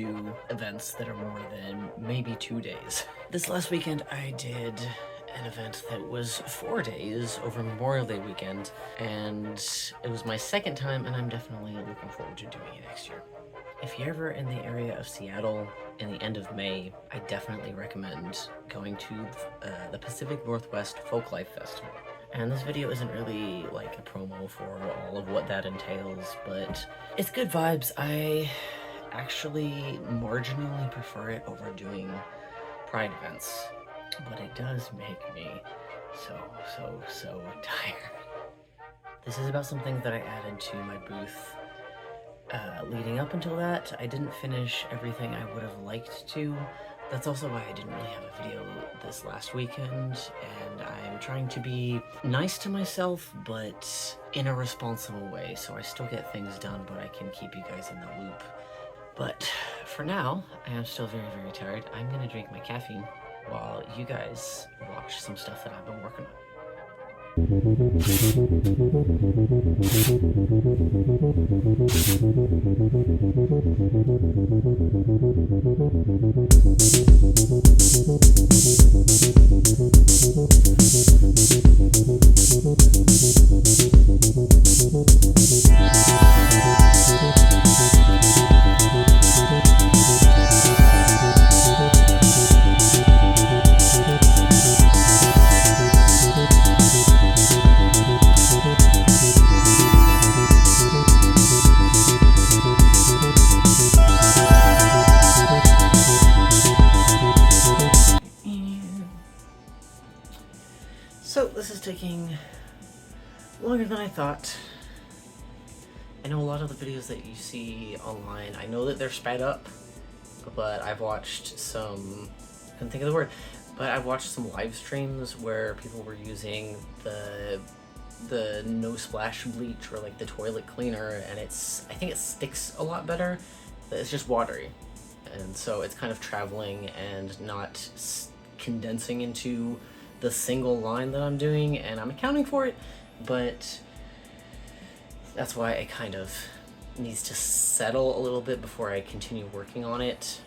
do events that are more than maybe 2 days. This last weekend I did an event that was 4 days over Memorial Day weekend, and it was my second time, and I'm definitely looking forward to doing it next year. If you're ever in the area of Seattle in the end of May, I definitely recommend going to the Pacific Northwest Folklife Festival. And this video isn't really like a promo for all of what that entails, but it's good vibes. I actually marginally prefer it over doing Pride events, but it does make me so tired. This is about something that I added to my booth leading up until that. I didn't finish everything I would have liked to. That's also why I didn't really have a video this last weekend, and I'm trying to be nice to myself, but in a responsible way, so I still get things done, but I can keep you guys in the loop. But for now, I am still very tired. I'm gonna drink my caffeine while you guys watch some stuff that I've been working on. So this is taking longer than I thought. I know a lot of the videos that you see online, I know that they're sped up, but I've watched some, I couldn't think of the word, but I've watched some live streams where people were using the no splash bleach or like the toilet cleaner, and I think it sticks a lot better. It's just watery, and so it's kind of traveling and not condensing into the single line that I'm doing, and I'm accounting for it, but that's why it kind of needs to settle a little bit before I continue working on it.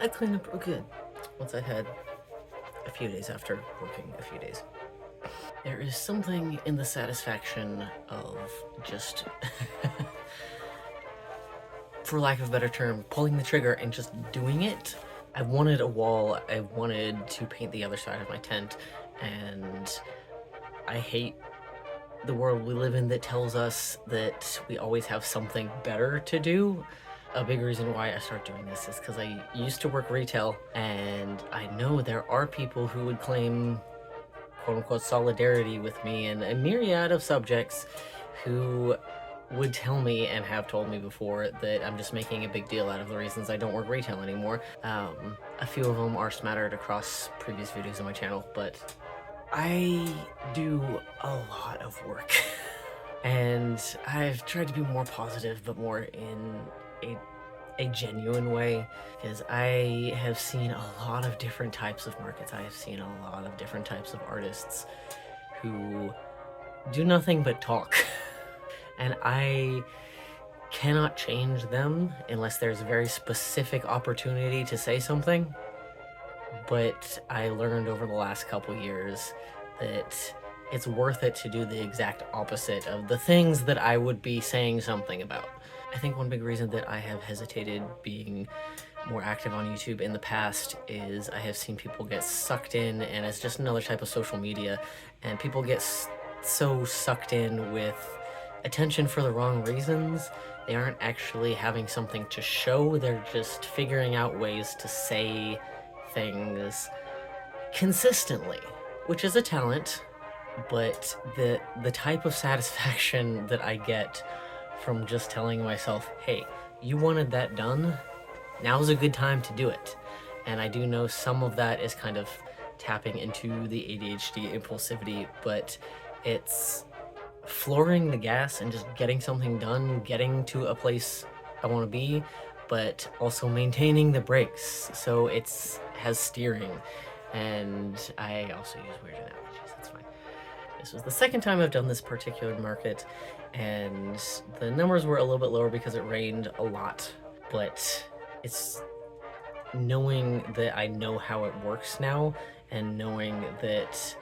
I cleaned up real good once I had a few days after working a few days. There is something in the satisfaction of just, for lack of a better term, pulling the trigger and just doing it. I wanted a wall, I wanted to paint the other side of my tent, and I hate the world we live in that tells us that we always have something better to do. A big reason why I started doing this is because I used to work retail, and I know there are people who would claim quote-unquote solidarity with me in a myriad of subjects who would tell me and have told me before that I'm just making a big deal out of the reasons I don't work retail anymore. A few of them are smattered across previous videos on my channel, but I do a lot of work and I've tried to be more positive, but more in a genuine way, because I have seen a lot of different types of markets. I have seen a lot of different types of artists who do nothing but talk. And I cannot change them unless there's a very specific opportunity to say something. But I learned over the last couple years that it's worth it to do the exact opposite of the things that I would be saying something about. I think one big reason that I have hesitated being more active on YouTube in the past is I have seen people get sucked in, and it's just another type of social media, and people get so sucked in with attention for the wrong reasons. They aren't actually having something to show, they're just figuring out ways to say things consistently, which is a talent, but the type of satisfaction that I get from just telling myself, hey, you wanted that done, now's a good time to do it. And I do know some of that is kind of tapping into the ADHD impulsivity, but it's flooring the gas and just getting something done, getting to a place I want to be, but also maintaining the brakes so it's has steering. And I also use weird analogies, that's fine. This was the second time I've done this particular market, and the numbers were a little bit lower because it rained a lot, but it's knowing that I know how it works now, and knowing that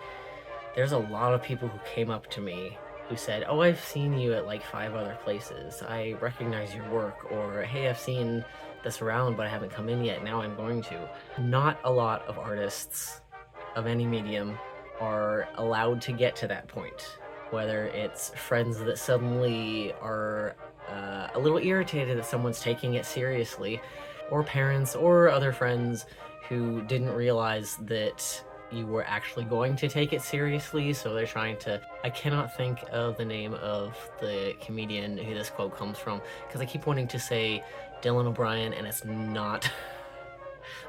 there's a lot of people who came up to me who said, oh, I've seen you at like 5 other places, I recognize your work, or hey, I've seen this around but I haven't come in yet, now I'm going to. Not a lot of artists of any medium are allowed to get to that point, whether it's friends that suddenly are a little irritated that someone's taking it seriously, or parents or other friends who didn't realize that you were actually going to take it seriously, so they're trying to... I cannot think of the name of the comedian who this quote comes from, because I keep wanting to say Dylan O'Brien, and it's not.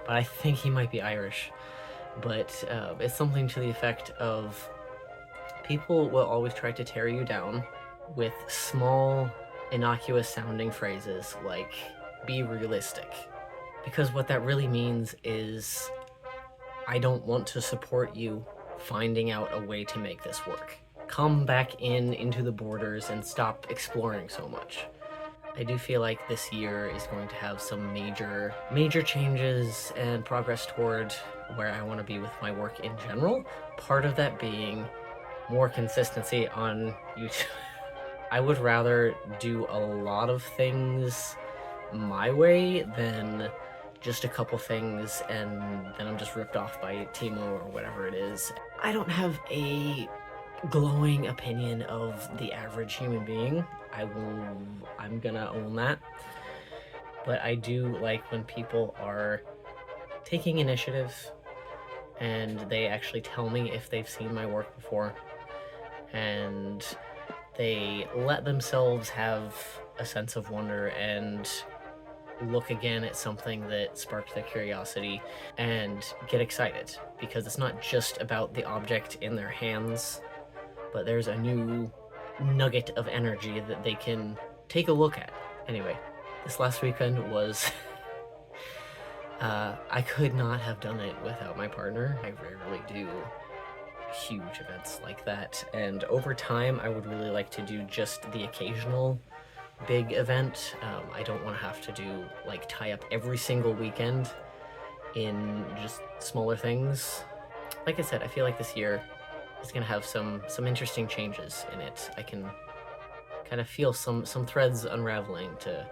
But I think he might be Irish. But it's something to the effect of, people will always try to tear you down with small, innocuous sounding phrases like, be realistic. Because what that really means is, I don't want to support you finding out a way to make this work. Come back into the borders and stop exploring so much. I do feel like this year is going to have some major changes and progress toward where I want to be with my work in general. Part of that being more consistency on YouTube. I would rather do a lot of things my way than just a couple things and then I'm just ripped off by Timo or whatever it is. I don't have a glowing opinion of the average human being. I'm gonna own that. But I do like when people are taking initiative and they actually tell me if they've seen my work before, and they let themselves have a sense of wonder and look again at something that sparked their curiosity and get excited, because it's not just about the object in their hands, but there's a new nugget of energy that they can take a look at. Anyway, this last weekend was I could not have done it without my partner. I rarely do huge events like that, and over time I would really like to do just the occasional big event. I don't want to have to do, like, tie up every single weekend in just smaller things. Like I said, I feel like this year is gonna have some interesting changes in it. I can kind of feel some threads unraveling to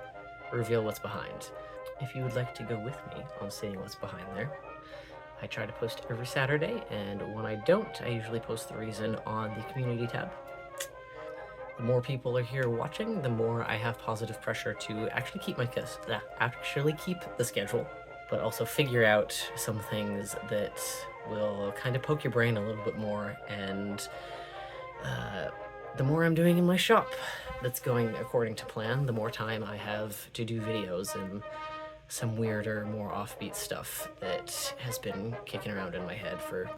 reveal what's behind. If you would like to go with me on seeing what's behind there, I try to post every Saturday, and when I don't, I usually post the reason on the community tab. The more people are here watching, the more I have positive pressure to actually keep the schedule, but also figure out some things that will kind of poke your brain a little bit more. And the more I'm doing in my shop that's going according to plan, the more time I have to do videos and some weirder, more offbeat stuff that has been kicking around in my head for